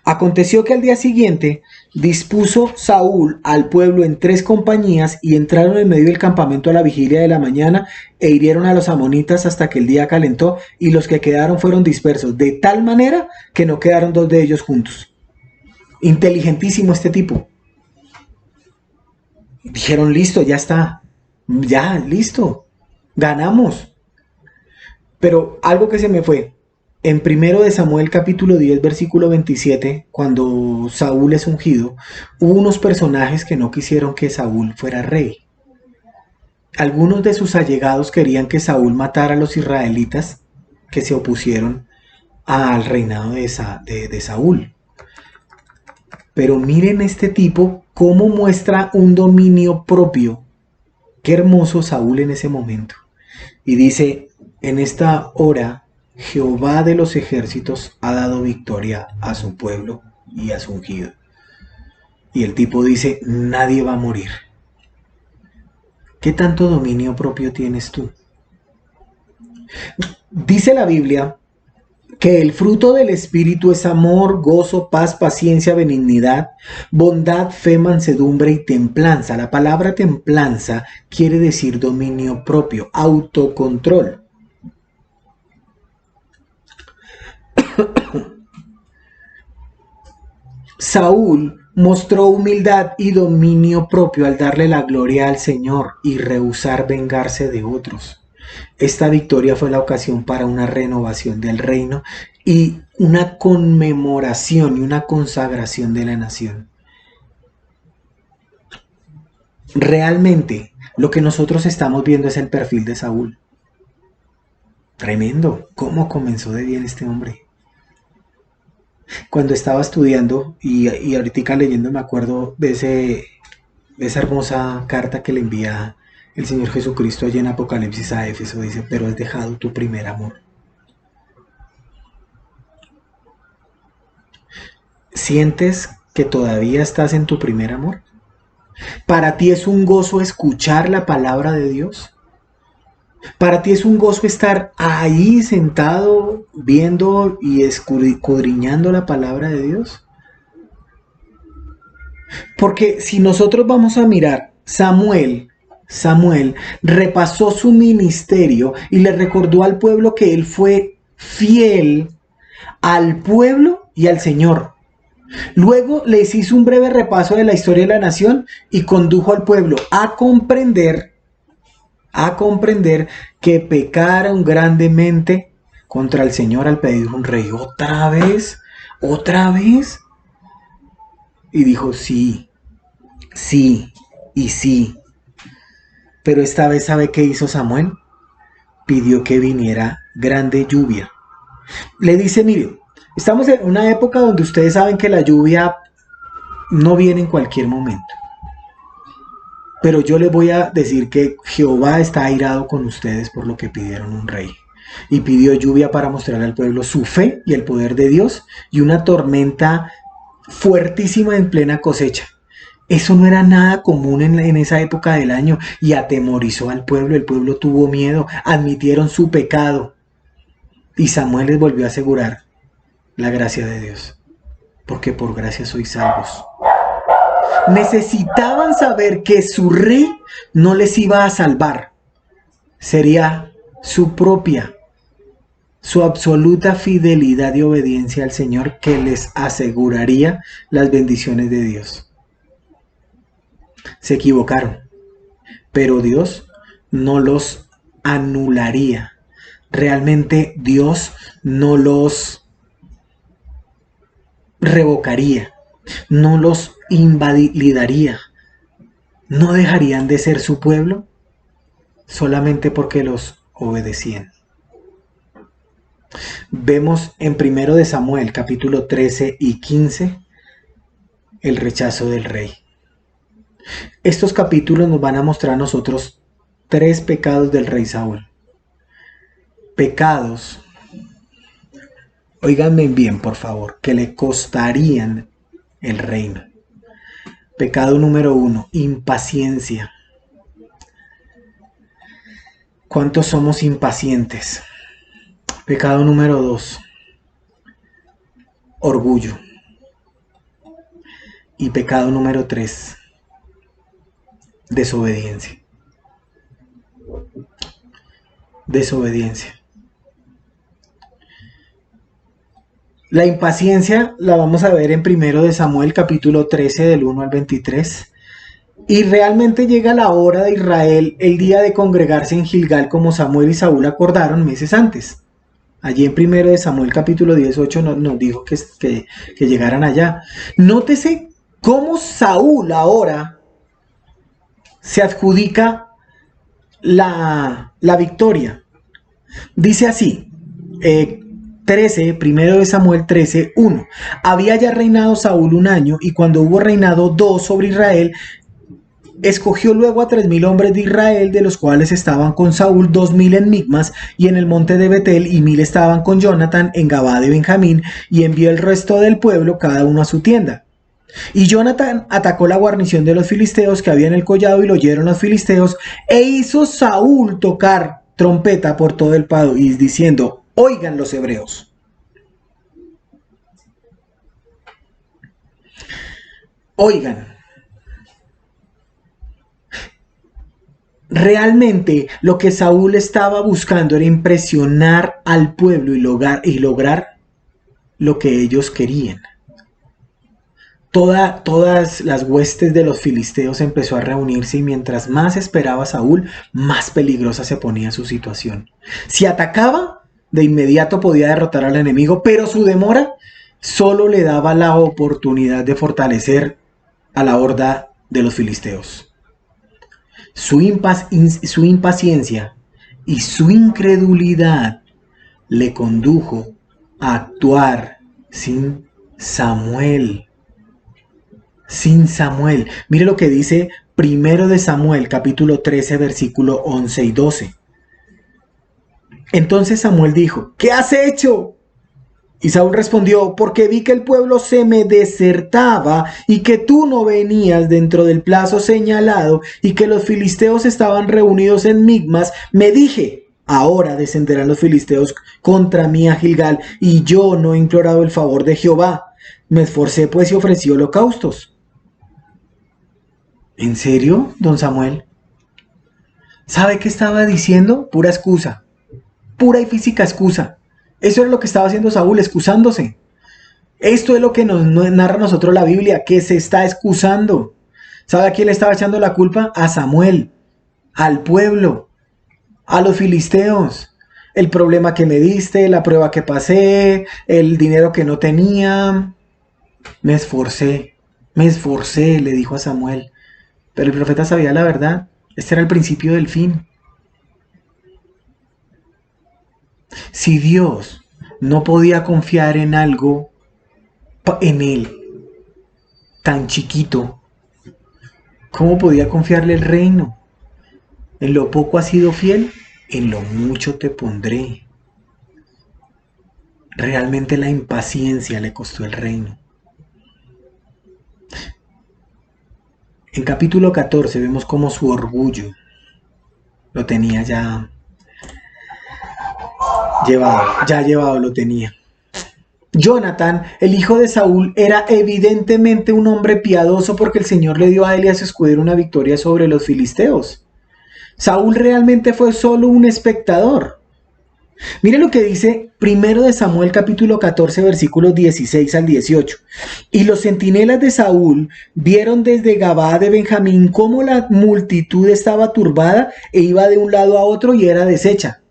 Aconteció que al día siguiente dispuso Saúl al pueblo en 3 compañías y entraron en medio del campamento a la vigilia de la mañana e hirieron a los amonitas hasta que el día calentó, y los que quedaron fueron dispersos de tal manera que no quedaron 2 de ellos juntos. Inteligentísimo este tipo. Dijeron, listo, ya está. Ya, listo. Ganamos. Pero algo que se me fue. En primero de Samuel capítulo 10 versículo 27, cuando Saúl es ungido, hubo unos personajes que no quisieron que Saúl fuera rey. Algunos de sus allegados querían que Saúl matara a los israelitas que se opusieron al reinado de Saúl. Pero miren este tipo cómo muestra un dominio propio. Qué hermoso Saúl en ese momento. Y dice, en esta hora Jehová de los ejércitos ha dado victoria a su pueblo y a su ungido. Y el tipo dice, nadie va a morir. ¿Qué tanto dominio propio tienes tú? Dice la Biblia que el fruto del Espíritu es amor, gozo, paz, paciencia, benignidad, bondad, fe, mansedumbre y templanza. La palabra templanza quiere decir dominio propio, autocontrol. Saúl mostró humildad y dominio propio al darle la gloria al Señor y rehusar vengarse de otros. Esta victoria fue la ocasión para una renovación del reino y una conmemoración y una consagración de la nación. Realmente, lo que nosotros estamos viendo es el perfil de Saúl. Tremendo, cómo comenzó de bien este hombre. Cuando estaba estudiando y ahorita leyendo me acuerdo de esa hermosa carta que le envía el Señor Jesucristo allí en Apocalipsis a Éfeso. Dice, pero has dejado tu primer amor. ¿Sientes que todavía estás en tu primer amor? ¿Para ti es un gozo escuchar la palabra de Dios? ¿Para ti es un gozo estar ahí sentado viendo y escudriñando la palabra de Dios? Porque si nosotros vamos a mirar, Samuel repasó su ministerio y le recordó al pueblo que él fue fiel al pueblo y al Señor. Luego les hizo un breve repaso de la historia de la nación y condujo al pueblo a comprender que pecaron grandemente contra el Señor al pedir un rey. ¿Otra vez? ¿Otra vez? Y dijo, sí, sí y sí. Pero esta vez, ¿sabe qué hizo Samuel? Pidió que viniera grande lluvia. Le dice, mire, estamos en una época donde ustedes saben que la lluvia no viene en cualquier momento. Pero yo les voy a decir que Jehová está airado con ustedes por lo que pidieron un rey. Y pidió lluvia para mostrar al pueblo su fe y el poder de Dios y una tormenta fuertísima en plena cosecha. Eso no era nada común en esa época del año y atemorizó al pueblo. El pueblo tuvo miedo, admitieron su pecado. Y Samuel les volvió a asegurar la gracia de Dios. Porque por gracia sois salvos. Necesitaban saber que su rey no les iba a salvar. Sería su propia, su absoluta fidelidad y obediencia al Señor que les aseguraría las bendiciones de Dios. Se equivocaron, pero Dios no los anularía. Realmente Dios no los revocaría, no los invalidaría. No dejarían de ser su pueblo solamente porque los obedecían. Vemos en 1 de Samuel capítulo 13 y 15 el rechazo del rey. Estos capítulos nos van a mostrar a nosotros 3 pecados del rey Saúl. Pecados, óiganme bien por favor, que le costarían el reino. Pecado número 1, impaciencia. ¿Cuántos somos impacientes? Pecado número 2, orgullo. Y pecado número 3, desobediencia. Desobediencia. La impaciencia la vamos a ver en 1 capítulo 13 del 1 al 23. Y realmente llega la hora de Israel, el día de congregarse en Gilgal como Samuel y Saúl acordaron meses antes. Allí en 1 capítulo 18 nos dijo que llegaran allá. Nótese cómo Saúl ahora se adjudica la victoria. Dice así, 1 Samuel 13, 1. Había ya reinado Saúl 1 año, y cuando hubo reinado 2 sobre Israel, escogió luego a 3000 hombres de Israel, de los cuales estaban con Saúl 2000 en Micmas y en el monte de Betel, y 1000 estaban con Jonathan en Gabá de Benjamín, y envió el resto del pueblo, cada uno a su tienda. Y Jonathan atacó la guarnición de los filisteos que había en el collado, y lo oyeron los filisteos, e hizo Saúl tocar trompeta por todo el país, diciendo: oigan los hebreos. Oigan. Realmente lo que Saúl estaba buscando era impresionar al pueblo y lograr lo que ellos querían. Todas las huestes de los filisteos empezó a reunirse, y mientras más esperaba Saúl, más peligrosa se ponía su situación. Si atacaba, de inmediato podía derrotar al enemigo, pero su demora solo le daba la oportunidad de fortalecer a la horda de los filisteos. Su impaciencia y su incredulidad le condujo a actuar sin Samuel. Sin Samuel. Mire lo que dice 1 Samuel capítulo 13 versículo 11 y 12. Entonces Samuel dijo: ¿qué has hecho? Y Saúl respondió: porque vi que el pueblo se me desertaba, y que tú no venías dentro del plazo señalado, y que los filisteos estaban reunidos en Micmas. Me dije: ahora descenderán los filisteos contra mí a Gilgal, y yo no he implorado el favor de Jehová. Me esforcé pues y ofrecí holocaustos. ¿En serio, don Samuel? ¿Sabe qué estaba diciendo? Pura excusa. Pura y física excusa. Eso era lo que estaba haciendo Saúl, excusándose. Esto es lo que nos narra a nosotros la Biblia, que se está excusando. ¿Sabe a quién le estaba echando la culpa? A Samuel, al pueblo, a los filisteos. El problema que me diste, la prueba que pasé, el dinero que no tenía. Me esforcé, le dijo a Samuel. Pero el profeta sabía la verdad. Este era el principio del fin. Si Dios no podía confiar en algo, en él, tan chiquito, ¿cómo podía confiarle el reino? En lo poco has sido fiel, en lo mucho te pondré. Realmente la impaciencia le costó el reino. En capítulo 14 vemos cómo su orgullo lo tenía ya llevado lo tenía. Jonathan, el hijo de Saúl, era evidentemente un hombre piadoso, porque el Señor le dio a él y a su escudero una victoria sobre los filisteos. Saúl realmente fue solo un espectador. Mire lo que dice 1 Samuel capítulo 14 versículos 16 al 18. Y los centinelas de Saúl vieron desde Gabá de Benjamín cómo la multitud estaba turbada e iba de un lado a otro y era deshecha.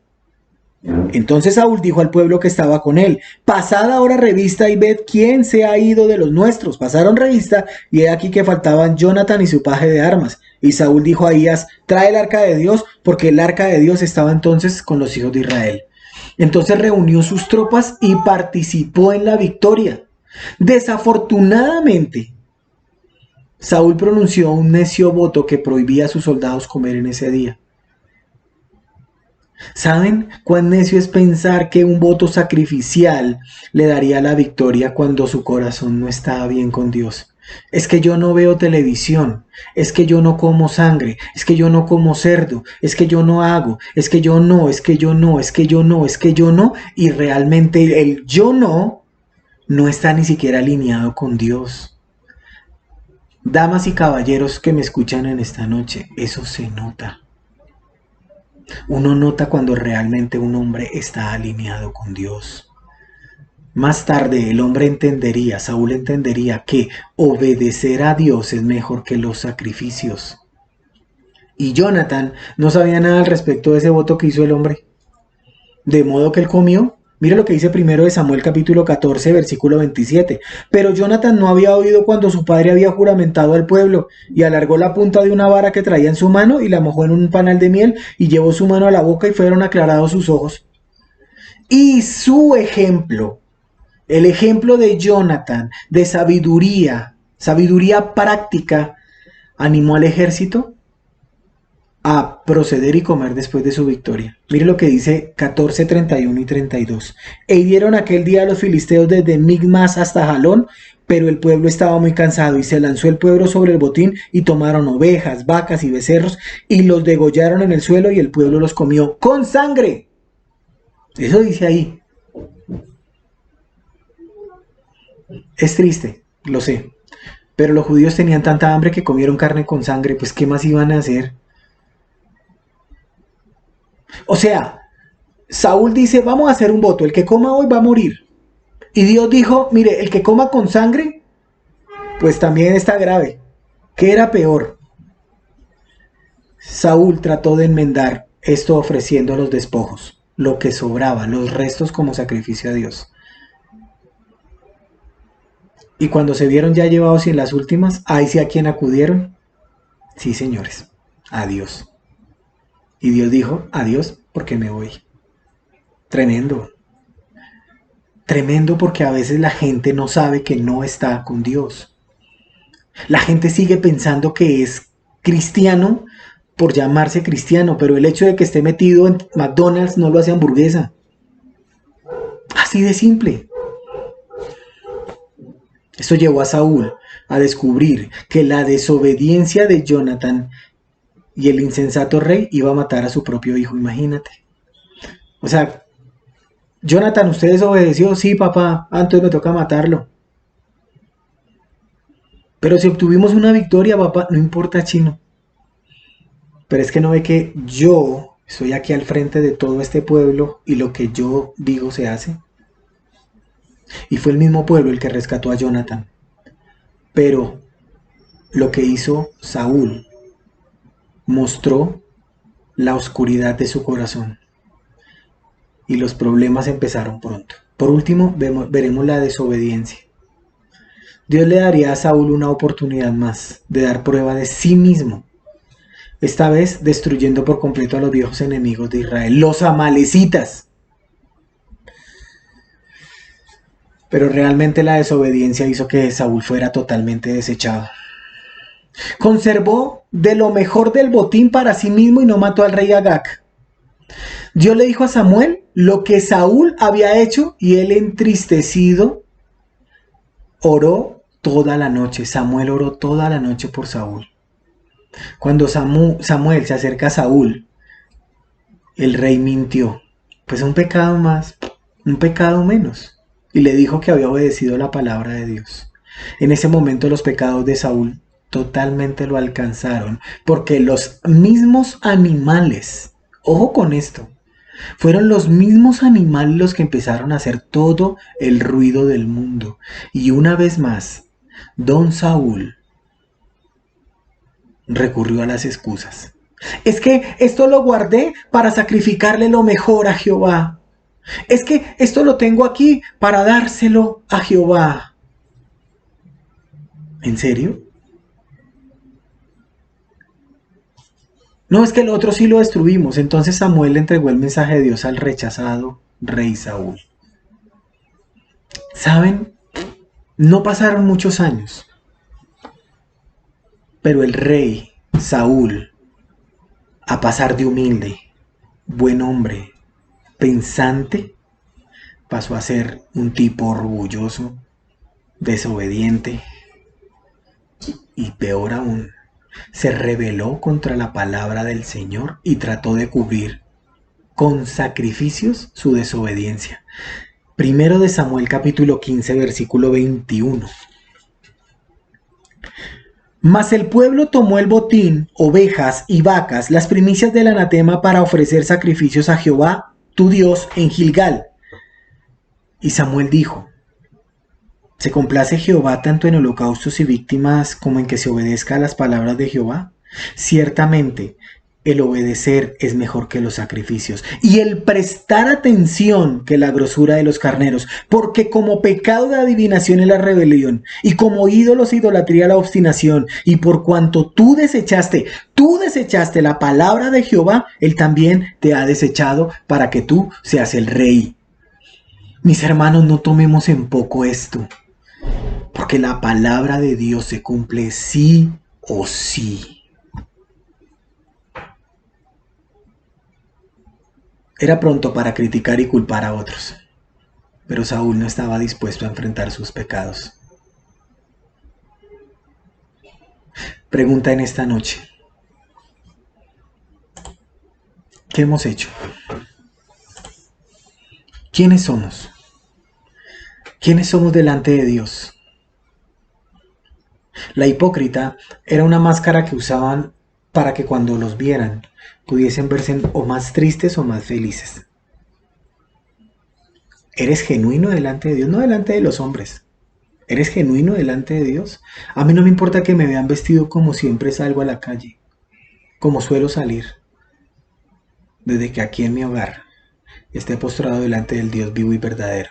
Entonces Saúl dijo al pueblo que estaba con él: pasad ahora revista y ved quién se ha ido de los nuestros. Pasaron revista, y he aquí que faltaban Jonathan y su paje de armas. Y Saúl dijo a Ahías: trae el arca de Dios, porque el arca de Dios estaba entonces con los hijos de Israel. Entonces reunió sus tropas y participó en la victoria. Desafortunadamente, Saúl pronunció un necio voto que prohibía a sus soldados comer en ese día. ¿Saben cuán necio es pensar que un voto sacrificial le daría la victoria cuando su corazón no estaba bien con Dios? Es que yo no veo televisión, es que yo no como sangre, es que yo no como cerdo, es que yo no hago, es que yo no, es que yo no, es que yo no, es que yo no, y realmente el yo no está ni siquiera alineado con Dios. Damas y caballeros que me escuchan en esta noche, eso se nota. Uno nota cuando realmente un hombre está alineado con Dios. Más tarde el hombre entendería, Saúl entendería que obedecer a Dios es mejor que los sacrificios. Y Jonathan no sabía nada al respecto de ese voto que hizo el hombre. De modo que él comió. Mira lo que dice primero de Samuel capítulo 14, versículo 27. Pero Jonathan no había oído cuando su padre había juramentado al pueblo, y alargó la punta de una vara que traía en su mano y la mojó en un panal de miel, y llevó su mano a la boca y fueron aclarados sus ojos. Y su ejemplo, el ejemplo de Jonathan, de sabiduría, sabiduría práctica, animó al ejército a proceder y comer después de su victoria. Mire lo que dice 14, 31 y 32. E hirieron aquel día a los filisteos desde Migmas hasta Jalón, pero el pueblo estaba muy cansado, y se lanzó el pueblo sobre el botín, y tomaron ovejas, vacas y becerros, y los degollaron en el suelo, y el pueblo los comió con sangre. Eso dice ahí. Es triste, lo sé, pero los judíos tenían tanta hambre que comieron carne con sangre, pues ¿qué más iban a hacer? O sea, Saúl dice, vamos a hacer un voto, el que coma hoy va a morir. Y Dios dijo, mire, el que coma con sangre, pues también está grave. ¿Qué era peor? Saúl trató de enmendar esto ofreciendo los despojos, lo que sobraba, los restos como sacrificio a Dios. Y cuando se vieron ya llevados en las últimas, ahí sí a quién acudieron. Sí, señores, a Dios. Y Dios dijo, adiós, porque me voy. Tremendo. Tremendo porque a veces la gente no sabe que no está con Dios. La gente sigue pensando que es cristiano por llamarse cristiano, pero el hecho de que esté metido en McDonald's no lo hace hamburguesa. Así de simple. Esto llevó a Saúl a descubrir que la desobediencia de Jonathan y el insensato rey iba a matar a su propio hijo, imagínate. O sea, Jonathan, ¿usted desobedeció? Sí, papá, entonces me toca matarlo. Pero si obtuvimos una victoria, papá, no importa, chino. Pero es que no ve que yo estoy aquí al frente de todo este pueblo y lo que yo digo se hace. Y fue el mismo pueblo el que rescató a Jonathan. Pero lo que hizo Saúl mostró la oscuridad de su corazón. Y los problemas empezaron pronto. Por último, veremos la desobediencia. Dios le daría a Saúl una oportunidad más de dar prueba de sí mismo. Esta vez destruyendo por completo a los viejos enemigos de Israel, los amalecitas. Pero realmente la desobediencia hizo que Saúl fuera totalmente desechado. Conservó de lo mejor del botín para sí mismo y no mató al rey Agag. Dios le dijo a Samuel lo que Saúl había hecho y él entristecido oró toda la noche. Samuel oró toda la noche por Saúl. Cuando Samuel se acerca a Saúl, el rey mintió. Pues un pecado más, un pecado menos. Y le dijo que había obedecido la palabra de Dios. En ese momento los pecados de Saúl totalmente lo alcanzaron, porque los mismos animales, ojo con esto, fueron los mismos animales los que empezaron a hacer todo el ruido del mundo. Y una vez más, don Saúl recurrió a las excusas. Es que esto lo guardé para sacrificarle lo mejor a Jehová. Es que esto lo tengo aquí para dárselo a Jehová. ¿En serio? No, es que el otro sí lo destruimos. Entonces Samuel le entregó el mensaje de Dios al rechazado rey Saúl. ¿Saben? No pasaron muchos años, pero el rey Saúl, a pasar de humilde, buen hombre, pensante, pasó a ser un tipo orgulloso, desobediente y peor aún, se rebeló contra la palabra del Señor y trató de cubrir con sacrificios su desobediencia. Primero de Samuel capítulo 15 versículo 21. Mas el pueblo tomó el botín, ovejas y vacas, las primicias del anatema, para ofrecer sacrificios a Jehová, tu Dios, en Gilgal. Y Samuel dijo: ¿se complace Jehová tanto en holocaustos y víctimas como en que se obedezca a las palabras de Jehová? Ciertamente, el obedecer es mejor que los sacrificios, y el prestar atención que la grosura de los carneros, porque como pecado de adivinación es la rebelión, y como ídolos idolatría la obstinación, y por cuanto tú desechaste la palabra de Jehová, él también te ha desechado para que tú seas el rey. Mis hermanos, no tomemos en poco esto, porque la palabra de Dios se cumple sí o sí. Era pronto para criticar y culpar a otros, pero Saúl no estaba dispuesto a enfrentar sus pecados. Pregunta en esta noche: ¿qué hemos hecho? ¿Quiénes somos? ¿Quiénes somos delante de Dios? La hipócrita era una máscara que usaban para que cuando los vieran pudiesen verse o más tristes o más felices. ¿Eres genuino delante de Dios? No delante de los hombres. ¿Eres genuino delante de Dios? A mí no me importa que me vean vestido como siempre salgo a la calle, como suelo salir, desde que aquí en mi hogar esté postrado delante del Dios vivo y verdadero.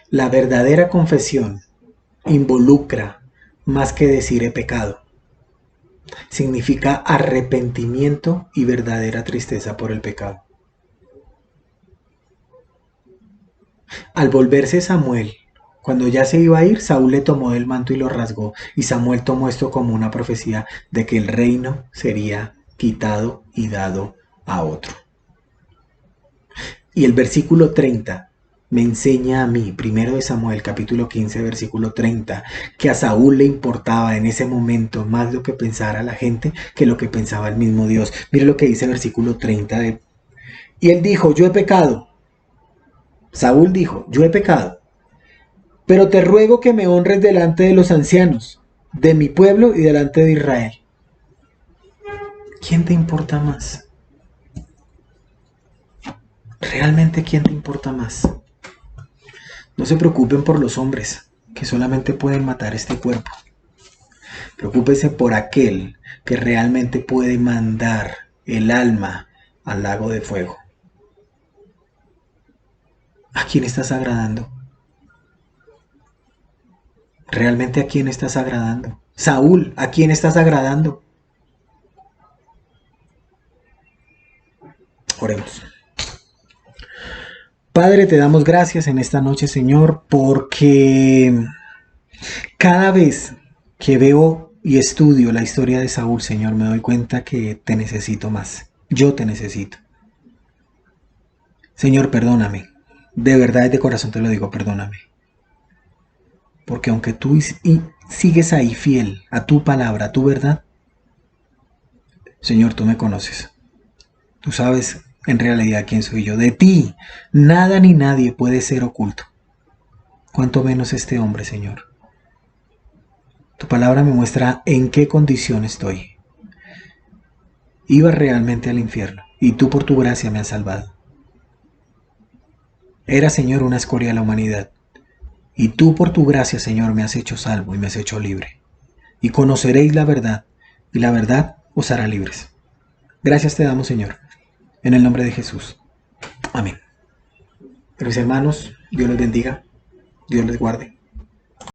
La verdadera confesión involucra más que decir he pecado. Significa arrepentimiento y verdadera tristeza por el pecado. Al volverse Samuel, cuando ya se iba a ir, Saúl le tomó del manto y lo rasgó, y Samuel tomó esto como una profecía de que el reino sería quitado y dado a otro. Y el versículo 30 me enseña a mí, primero de Samuel, capítulo 15, versículo 30, que a Saúl le importaba en ese momento más lo que pensara la gente que lo que pensaba el mismo Dios. Mire lo que dice el versículo 30 y él dijo: yo he pecado. Saúl dijo: yo he pecado, pero te ruego que me honres delante de los ancianos, de mi pueblo y delante de Israel. ¿Quién te importa más? ¿Realmente quién te importa más? No se preocupen por los hombres, que solamente pueden matar este cuerpo. Preocúpese por aquel que realmente puede mandar el alma al lago de fuego. ¿A quién estás agradando? ¿Realmente a quién estás agradando? Saúl, ¿a quién estás agradando? Oremos. Padre, te damos gracias en esta noche, Señor, porque cada vez que veo y estudio la historia de Saúl, Señor, me doy cuenta que te necesito más. Yo te necesito. Señor, perdóname. De verdad y de corazón te lo digo, perdóname. Porque aunque tú sigues ahí fiel a tu palabra, a tu verdad, Señor, tú me conoces. Tú sabes en realidad quién soy yo. De ti, nada ni nadie puede ser oculto. Cuanto menos este hombre, Señor. Tu palabra me muestra en qué condición estoy. Iba realmente al infierno y tú por tu gracia me has salvado. Era, Señor, una escoria de la humanidad. Y tú por tu gracia, Señor, me has hecho salvo y me has hecho libre. Y conoceréis la verdad, y la verdad os hará libres. Gracias te damos, Señor, en el nombre de Jesús. Amén. Mis hermanos, Dios les bendiga, Dios les guarde.